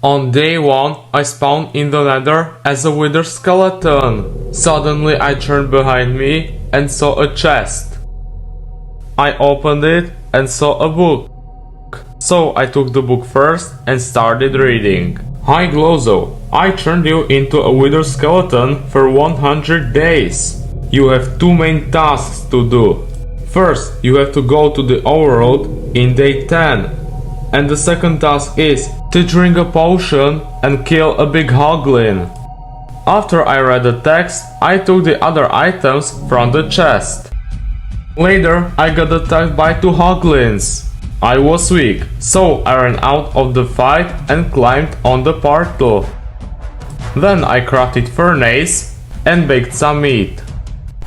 On day 1, I spawned in the Nether as a wither skeleton. Suddenly I turned behind me and saw a chest. I opened it and saw a book. So I took the book first and started reading. Hi Bronzo, I turned you into a wither skeleton for 100 days. You have two main tasks to do. First, you have to go to the Overworld in day 10. And the second task is to drink a potion and kill a big hoglin. After I read the text, I took the other items from the chest. Later, I got attacked by two hoglins. I was weak, so I ran out of the fight and climbed on the portal. Then I crafted furnace and baked some meat.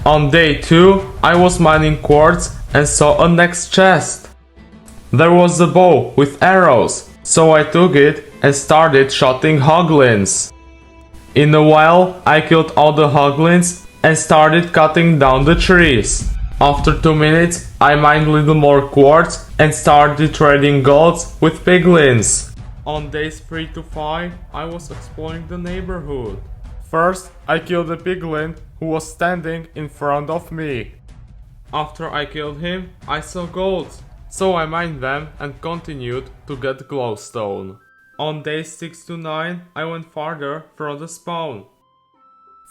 On day 2, I was mining quartz and saw a next chest. There was a bow with arrows, so I took it and started shooting hoglins. In a while, I killed all the hoglins and started cutting down the trees. After 2 minutes, I mined a little more quartz and started trading golds with piglins. On days 3 to 5, I was exploring the neighborhood. First, I killed a piglin who was standing in front of me. After I killed him, I saw golds, so I mined them and continued to get glowstone. On days 6 to 9, I went farther from the spawn.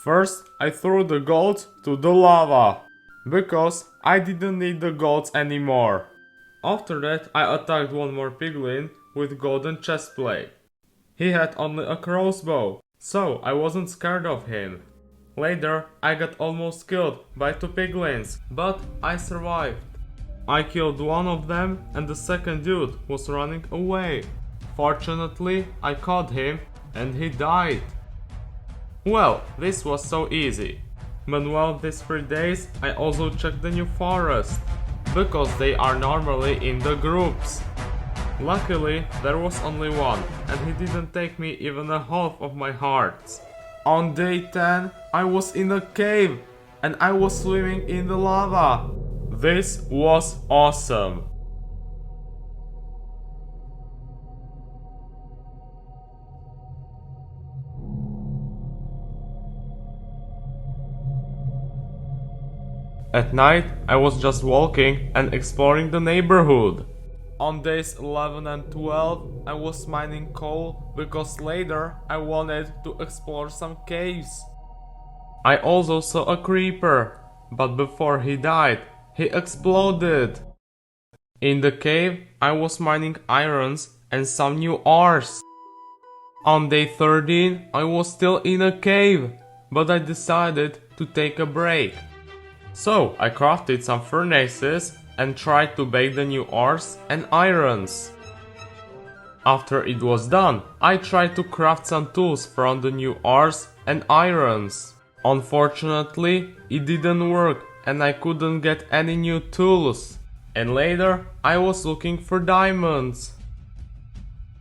First, I threw the gold to the lava, because I didn't need the golds anymore. After that, I attacked one more piglin with golden chestplate. He had only a crossbow, so I wasn't scared of him. Later, I got almost killed by two piglins, but I survived. I killed one of them and the second dude was running away. Fortunately, I caught him and he died. Well, this was so easy. Meanwhile, these 3 days, I also checked the new forest, because they are normally in the groups. Luckily, there was only one, and he didn't take me even a half of my hearts. On day 10, I was in a cave, and I was swimming in the lava. This was awesome. At night, I was just walking and exploring the neighborhood. On days 11 and 12, I was mining coal because later I wanted to explore some caves. I also saw a creeper, but before he died, he exploded. In the cave, I was mining irons and some new ores. On day 13, I was still in a cave, but I decided to take a break. So I crafted some furnaces and tried to bake the new ores and irons. After it was done, I tried to craft some tools from the new ores and irons. Unfortunately, it didn't work and I couldn't get any new tools. And later, I was looking for diamonds.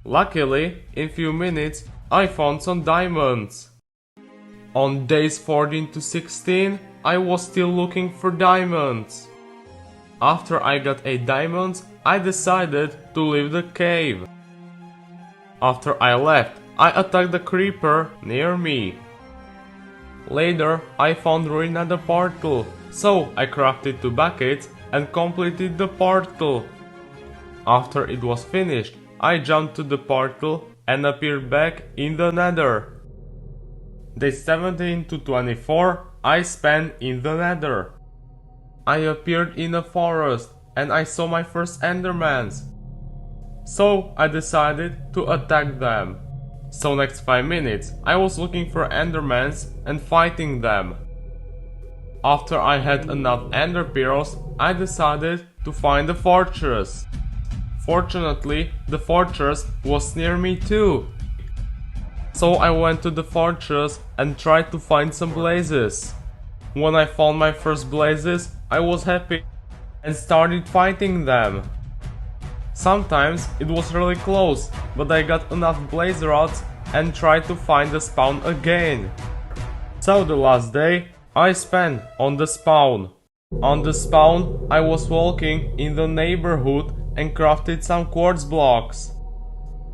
Luckily, in few minutes, I found some diamonds. On days 14 to 16, I was still looking for diamonds. After I got 8 diamonds, I decided to leave the cave. After I left, I attacked the creeper near me. Later, I found ruin at the portal, so I crafted 2 buckets and completed the portal. After it was finished, I jumped to the portal and appeared back in the Nether. Days 17 to 24, I spent in the Nether. I appeared in a forest and I saw my first endermans. So I decided to attack them. So next 5 minutes, I was looking for endermans and fighting them. After I had enough ender pearls, I decided to find a fortress. Fortunately, the fortress was near me too. So I went to the fortress and tried to find some blazes. When I found my first blazes, I was happy and started fighting them. Sometimes it was really close, but I got enough blaze rods and tried to find the spawn again. So the last day, I spent on the spawn. On the spawn, I was walking in the neighborhood and crafted some quartz blocks.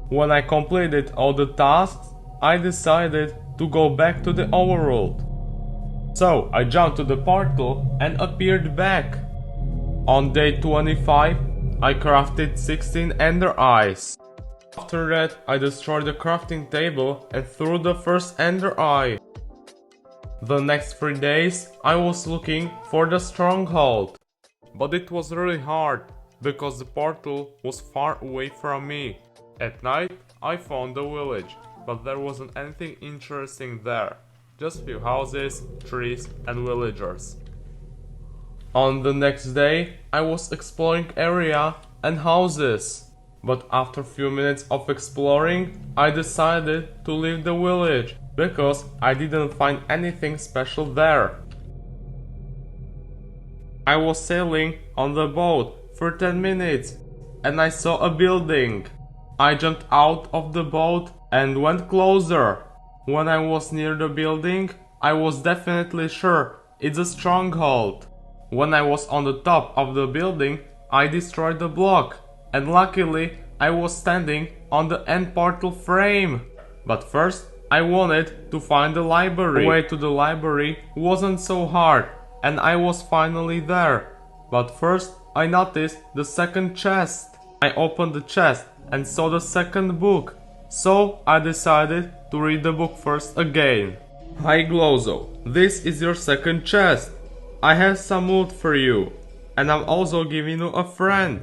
When I completed all the tasks, I decided to go back to the overworld. So I jumped to the portal and appeared back. On day 25, I crafted 16 ender eyes. After that, I destroyed the crafting table and threw the first ender eye. The next 3 days, I was looking for the stronghold. But it was really hard, because the portal was far away from me. At night, I found the village, but there wasn't anything interesting there. Just few houses, trees and villagers. On the next day, I was exploring area and houses. But after few minutes of exploring, I decided to leave the village, because I didn't find anything special there. I was sailing on the boat for 10 minutes and I saw a building. I jumped out of the boat and went closer. When I was near the building, I was definitely sure it's a stronghold. When I was on the top of the building, I destroyed the block, and luckily I was standing on the end portal frame. But first I wanted to find the library. The way to the library wasn't so hard, and I was finally there. But first I noticed the second chest. I opened the chest and saw the second book, so I decided to read the book first again. Hi Bronzo, this is your second chest. I have some loot for you, and I'm also giving you a friend.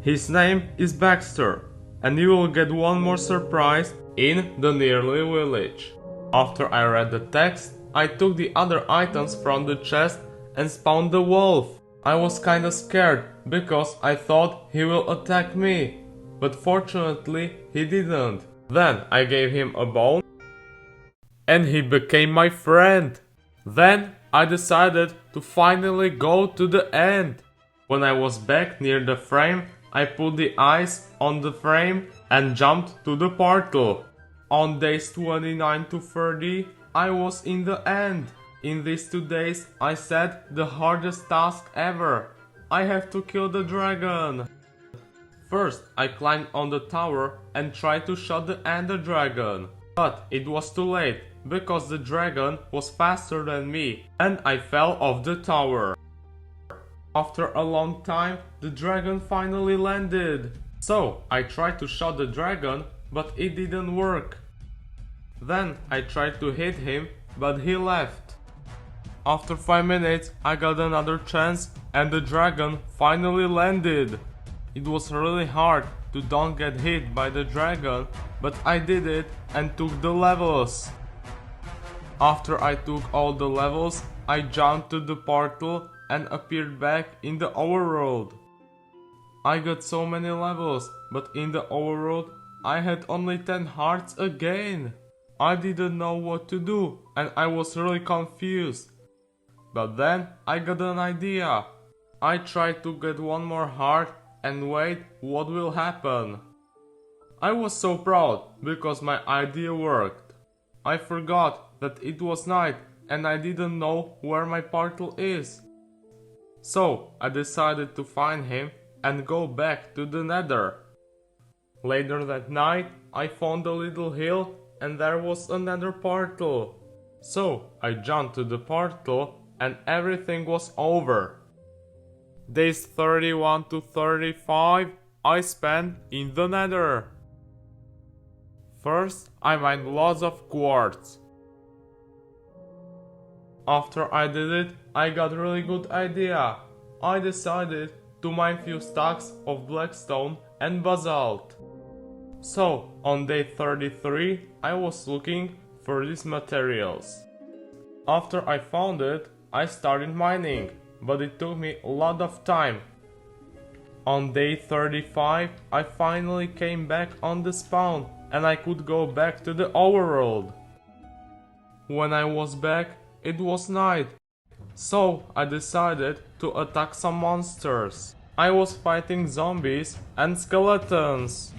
His name is Baxter, and you will get one more surprise in the nearby village. After I read the text, I took the other items from the chest and spawned the wolf. I was kinda scared because I thought he will attack me, but fortunately he didn't. Then I gave him a bone and he became my friend. Then I decided to finally go to the end. When I was back near the frame, I put the eyes on the frame and jumped to the portal. On days 29 to 30, I was in the end. In these 2 days, I set the hardest task ever. I have to kill the dragon. First, I climbed on the tower and tried to shot the ender dragon. But it was too late, because the dragon was faster than me and I fell off the tower. After a long time, the dragon finally landed. So I tried to shot the dragon, but it didn't work. Then I tried to hit him, but he left. After 5 minutes, I got another chance and the dragon finally landed. It was really hard to don't get hit by the dragon, but I did it and took the levels. After I took all the levels, I jumped to the portal and appeared back in the overworld. I got so many levels, but in the overworld I had only 10 hearts again. I didn't know what to do and I was really confused. But then I got an idea. I tried to get one more heart and wait what will happen. I was so proud because my idea worked. I forgot that it was night and I didn't know where my portal is. So I decided to find him and go back to the Nether. Later that night I found a little hill and there was another portal. So I jumped to the portal and everything was over. Days 31 to 35 I spent in the Nether. First I mined lots of quartz. After I did it, I got a really good idea. I decided to mine few stacks of blackstone and basalt. So on day 33 I was looking for these materials. After I found it, I started mining, but it took me a lot of time. On day 35 I finally came back on the spawn and I could go back to the overworld. When I was back, it was night, so I decided to attack some monsters. I was fighting zombies and skeletons.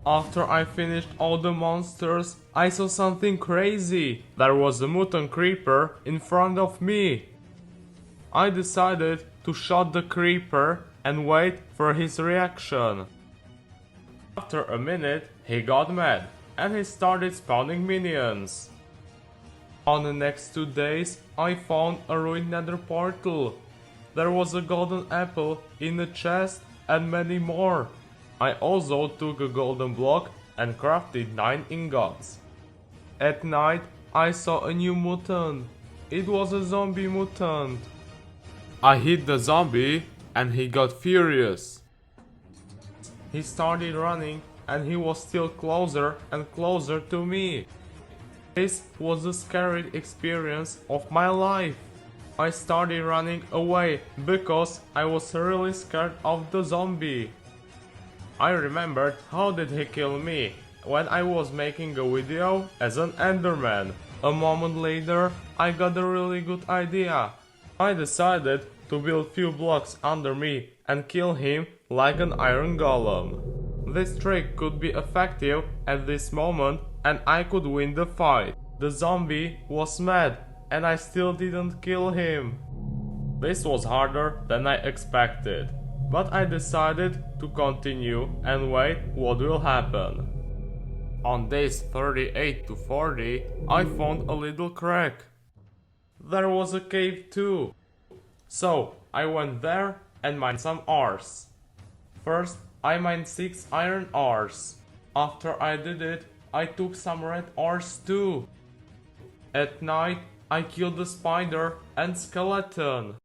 After I finished all the monsters, I saw something crazy. There was a mutant creeper in front of me. I decided to shot the creeper and wait for his reaction. After a minute, he got mad and he started spawning minions. On the next 2 days, I found a ruined nether portal. There was a golden apple in a chest and many more. I also took a golden block and crafted 9 ingots. At night, I saw a new mutant. It was a zombie mutant. I hit the zombie and he got furious. He started running and he was still closer and closer to me. This was the scary experience of my life. I started running away because I was really scared of the zombie. I remembered how did he kill me when I was making a video as an Enderman. A moment later, I got a really good idea. I decided to build few blocks under me and kill him like an iron golem. This trick could be effective at this moment and I could win the fight. The zombie was mad and I still didn't kill him. This was harder than I expected, but I decided to continue and wait what will happen. On days 38 to 40, I found a little crack. There was a cave too. So I went there and mined some ores. First, I mined 6 iron ores. After I did it, I took some red ores too. At night, I killed the spider and skeleton.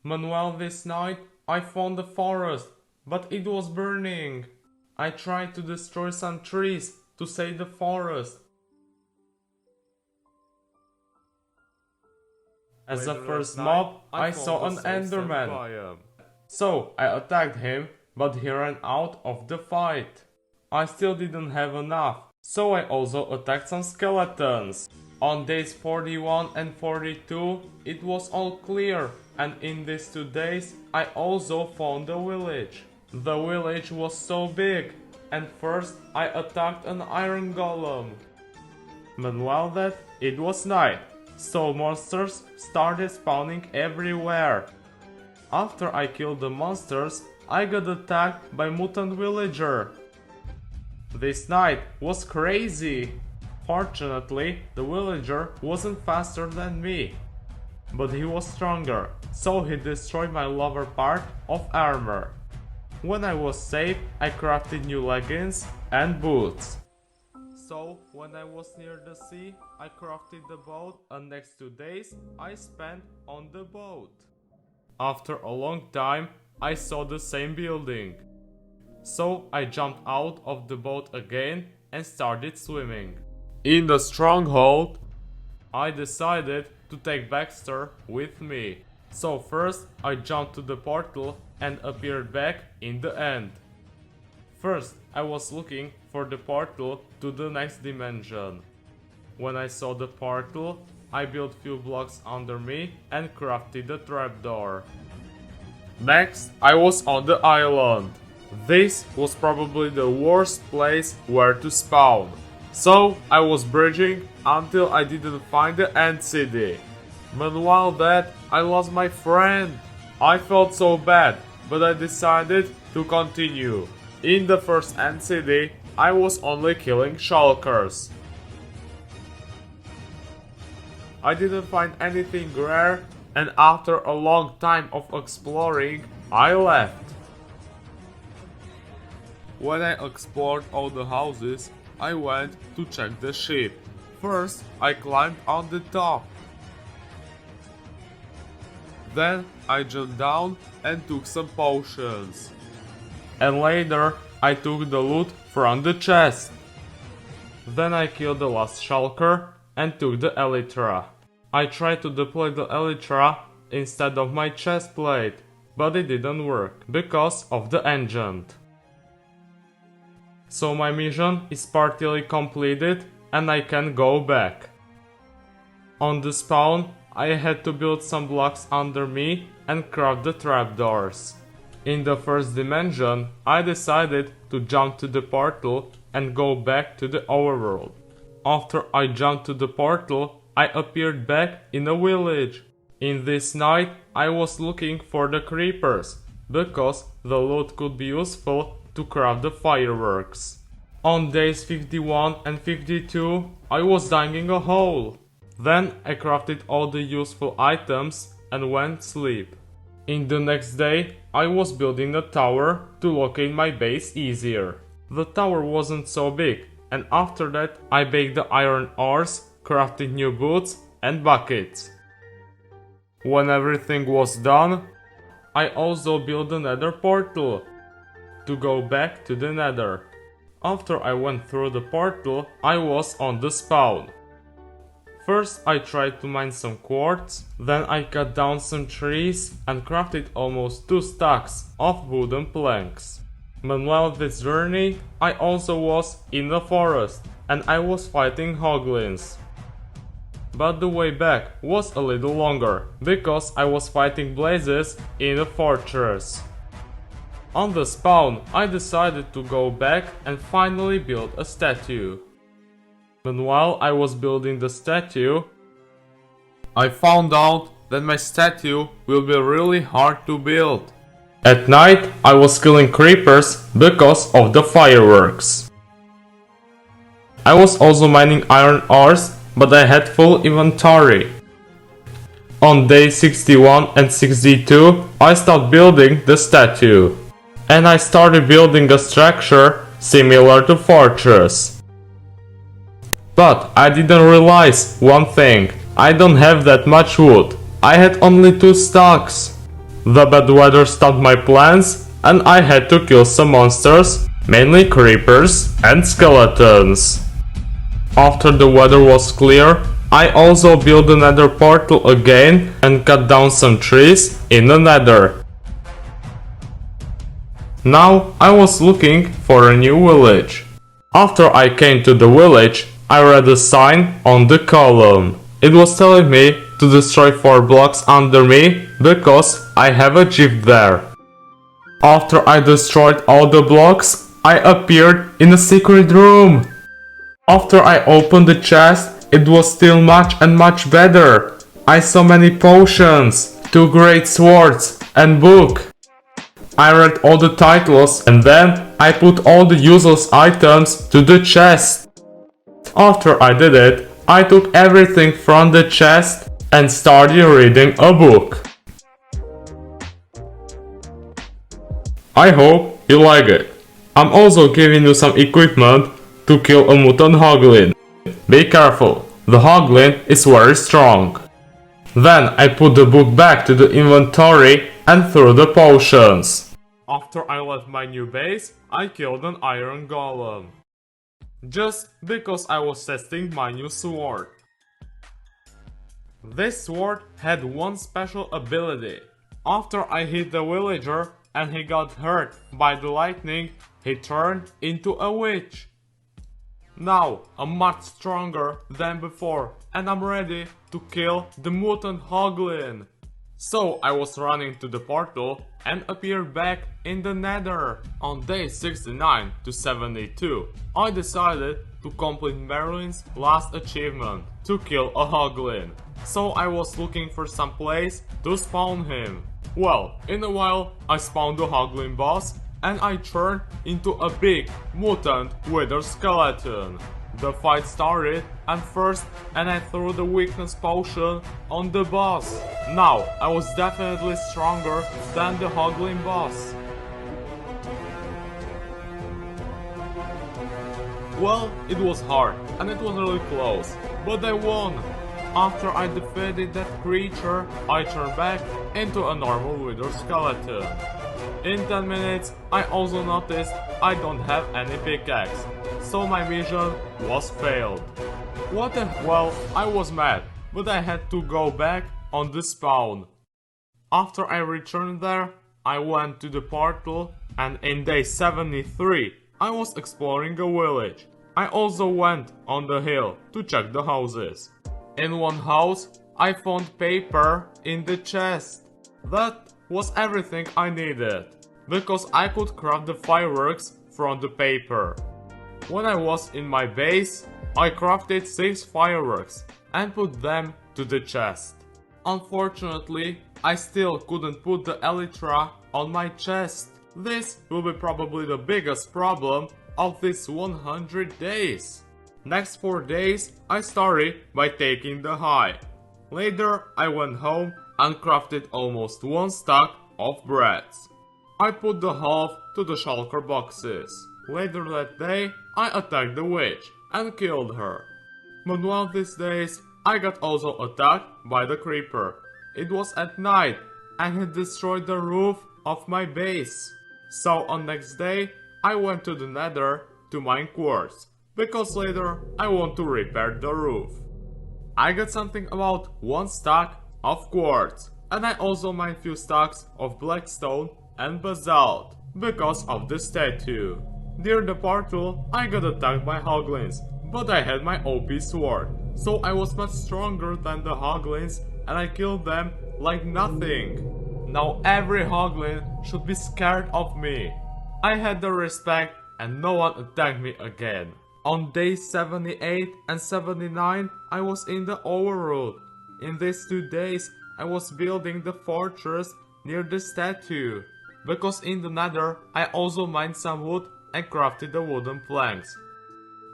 Meanwhile this night, I found the forest, but it was burning. I tried to destroy some trees to save the forest. As the first mob, I saw an Enderman. So I attacked him, but he ran out of the fight. I still didn't have enough, so I also attacked some skeletons. On days 41 and 42, it was all clear, and in these 2 days, I also found a village. The village was so big, and first I attacked an iron golem. Meanwhile that, it was night, so monsters started spawning everywhere. After I killed the monsters, I got attacked by mutant villager. This night was crazy. Fortunately, the villager wasn't faster than me, but he was stronger, so he destroyed my lower part of armor. When I was safe, I crafted new leggings and boots. So, when I was near the sea, I crafted the boat and next 2 days I spent on the boat. After a long time, I saw the same building. So I jumped out of the boat again and started swimming. In the stronghold, I decided to take Baxter with me. So first I jumped to the portal and appeared back in the end. First I was looking for the portal to the next dimension. When I saw the portal, I built few blocks under me and crafted a trapdoor. Next, I was on the island. This was probably the worst place where to spawn. So I was bridging until I didn't find the end city. Meanwhile that, I lost my friend. I felt so bad, but I decided to continue. In the first end city, I was only killing shulkers. I didn't find anything rare, and after a long time of exploring, I left. When I explored all the houses, I went to check the ship. First, I climbed on the top. Then I jumped down and took some potions. And later, I took the loot from the chest. Then I killed the last shulker and took the elytra. I tried to deploy the elytra instead of my chest plate, but it didn't work because of the enchant. So my mission is partly completed and I can go back. On the spawn, I had to build some blocks under me and craft the trapdoors. In the first dimension, I decided to jump to the portal and go back to the overworld. After I jumped to the portal, I appeared back in a village. In this night, I was looking for the creepers, because the loot could be useful to craft the fireworks. On days 51 and 52, I was digging a hole. Then I crafted all the useful items and went to sleep. In the next day, I was building a tower to locate my base easier. The tower wasn't so big, and after that I baked the iron ores, crafted new boots and buckets. When everything was done, I also built the Nether portal to go back to the Nether. After I went through the portal, I was on the spawn. First I tried to mine some quartz, then I cut down some trees and crafted almost 2 stacks of wooden planks. Meanwhile this journey, I also was in the forest and I was fighting hoglins. But the way back was a little longer, because I was fighting blazes in the fortress. On the spawn, I decided to go back and finally build a statue. Meanwhile I was building the statue, I found out that my statue will be really hard to build. At night I was killing creepers because of the fireworks. I was also mining iron ores, but I had full inventory. On day 61 and 62 I stopped building the statue. And I started building a structure similar to fortress. But I didn't realize one thing, I don't have that much wood. I had only 2 stacks. The bad weather stopped my plans and I had to kill some monsters, mainly creepers and skeletons. After the weather was clear, I also built the Nether portal again and cut down some trees in the Nether. Now I was looking for a new village. After I came to the village, I read a sign on the column. It was telling me to destroy 4 blocks under me because I have a gift there. After I destroyed all the blocks, I appeared in a secret room. After I opened the chest, it was still much and much better. I saw many potions, 2 great swords and book. I read all the titles and then I put all the useless items to the chest. After I did it, I took everything from the chest and started reading a book. I hope you like it. I'm also giving you some equipment to kill a mutant hoglin. Be careful, the hoglin is very strong. Then I put the book back to the inventory and threw the potions. After I left my new base, I killed an iron golem. Just because I was testing my new sword. This sword had one special ability. After I hit the villager and he got hurt by the lightning, he turned into a witch. Now I'm much stronger than before and I'm ready to kill the mutant hoglin. So I was running to the portal and appeared back in the Nether. On day 69 to 72, I decided to complete Merlin's last achievement, to kill a hoglin. So I was looking for some place to spawn him. Well, in a while I spawned the hoglin boss and I turned into a big mutant wither skeleton. The fight started and I threw the weakness potion on the boss. Now I was definitely stronger than the hoglin boss. Well, it was hard and it was really close, but I won. After I defeated that creature, I turned back into a normal wither skeleton. In 10 minutes, I also noticed I don't have any pickaxe, so my mission was failed. What the well, I was mad, but I had to go back on the spawn. After I returned there, I went to the portal and in day 73, I was exploring a village. I also went on the hill to check the houses. In one house, I found paper in the chest. That was everything I needed, because I could craft the fireworks from the paper. When I was in my base, I crafted 6 fireworks and put them to the chest. Unfortunately, I still couldn't put the elytra on my chest. This will be probably the biggest problem of these 100 days. Next 4 days I started by taking the high. Later I went home and crafted almost 1 stack of breads. I put the half to the shulker boxes. Later that day I attacked the witch and killed her. But one of these days I got also attacked by the creeper. It was at night and it destroyed the roof of my base. So on next day I went to the Nether to mine quartz, because later I want to repair the roof. I got something about 1 stack of quartz, and I also mined few stacks of blackstone and basalt because of the statue. Near the portal I got attacked by hoglins, but I had my OP sword, so I was much stronger than the hoglins and I killed them like nothing. Now every hoglin should be scared of me. I had the respect and no one attacked me again. On days 78 and 79 I was in the Overworld. In these 2 days I was building the fortress near the statue, because in the Nether I also mined some wood and crafted the wooden planks.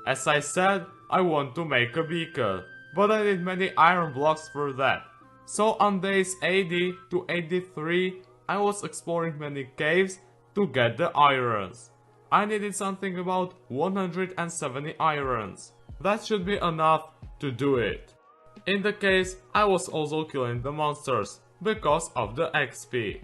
As I said, I want to make a beacon, but I need many iron blocks for that. So on days 80 to 83 I was exploring many caves to get the irons. I needed something about 170 irons. That should be enough to do it. In the case, I was also killing the monsters because of the XP.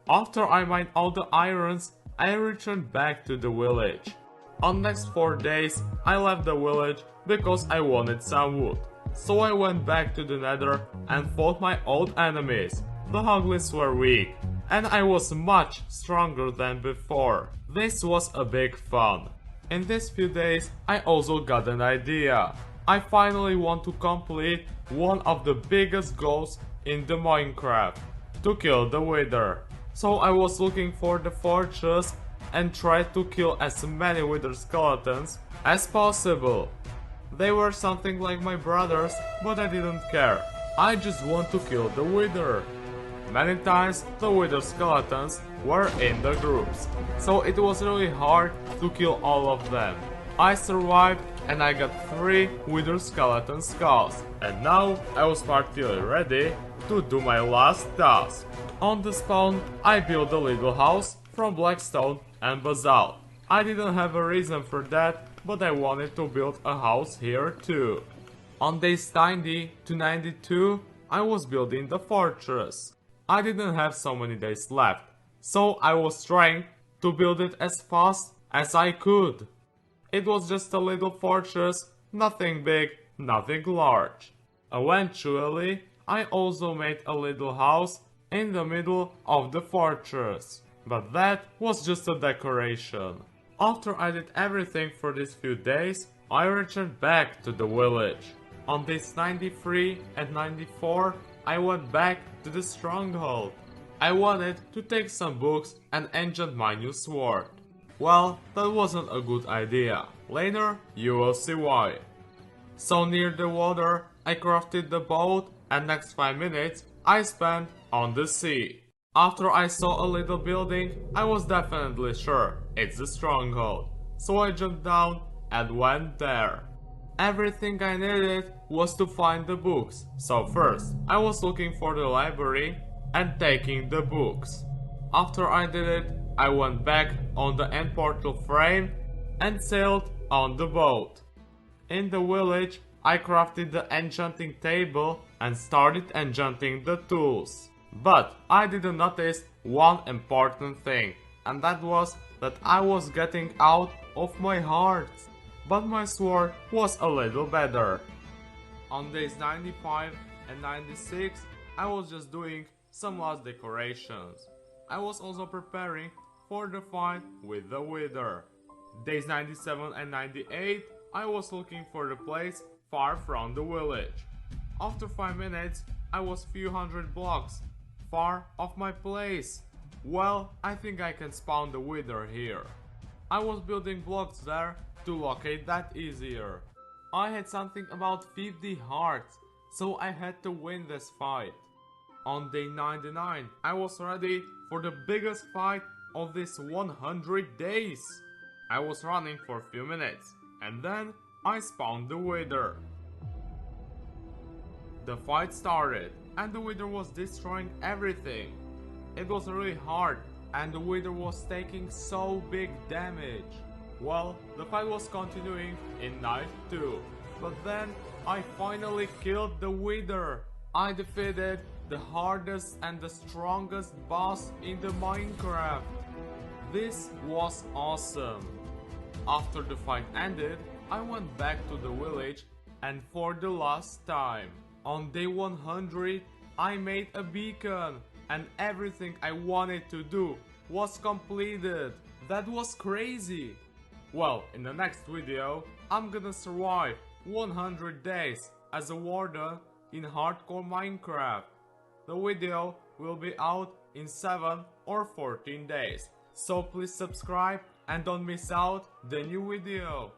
After I mined all the irons, I returned back to the village. On next 4 days, I left the village because I wanted some wood. So I went back to the Nether and fought my old enemies. The hoglins were weak, and I was much stronger than before. This was a big fun. In these few days I also got an idea. I finally want to complete one of the biggest goals in the Minecraft, to kill the Wither. So I was looking for the fortress and tried to kill as many Wither skeletons as possible. They were something like my brothers, but I didn't care. I just want to kill the Wither. Many times the Wither skeletons were in the groups, so it was really hard to kill all of them. I survived and I got 3 Wither skeleton skulls, and now I was partially ready to do my last task. On the spawn I built a little house from blackstone and basalt. I didn't have a reason for that, but I wanted to build a house here too. On days 90 to 92 I was building the fortress. I didn't have so many days left, so I was trying to build it as fast as I could. It was just a little fortress, nothing big, nothing large. Eventually, I also made a little house in the middle of the fortress, but that was just a decoration. After I did everything for these few days, I returned back to the village. On days 93 and 94, I went back to the stronghold. I wanted to take some books and enchant my new sword. Well, that wasn't a good idea. Later, you will see why. So near the water, I crafted the boat, and next 5 minutes I spent on the sea. After I saw a little building, I was definitely sure it's the stronghold. So I jumped down and went there. Everything I needed was to find the books, so first I was looking for the library and taking the books. After I did it, I went back on the end portal frame and sailed on the boat. In the village, I crafted the enchanting table and started enchanting the tools. But I didn't notice one important thing, and that was that I was getting out of my heart. But my sword was a little better. On days 95 and 96, I was just doing some last decorations. I was also preparing for the fight with the Wither. Days 97 and 98, I was looking for the place far from the village. After 5 minutes, I was few hundred blocks far off my place. Well, I think I can spawn the Wither here. I was building blocks there to locate that easier. I had something about 50 hearts, so I had to win this fight. On day 99, I was ready for the biggest fight of these 100 days. I was running for a few minutes, and then I spawned the Wither. The fight started, and the Wither was destroying everything. It was really hard, and the Wither was taking so big damage. Well, the fight was continuing in night 2, but then I finally killed the Wither. I defeated the hardest and the strongest boss in the Minecraft. This was awesome. After the fight ended, I went back to the village, and for the last time, on day 100, I made a beacon, and everything I wanted to do was completed. That was crazy. Well, in the next video, I'm gonna survive 100 days as a warden in hardcore Minecraft. The video will be out in 7 or 14 days. So please subscribe and don't miss out the new video.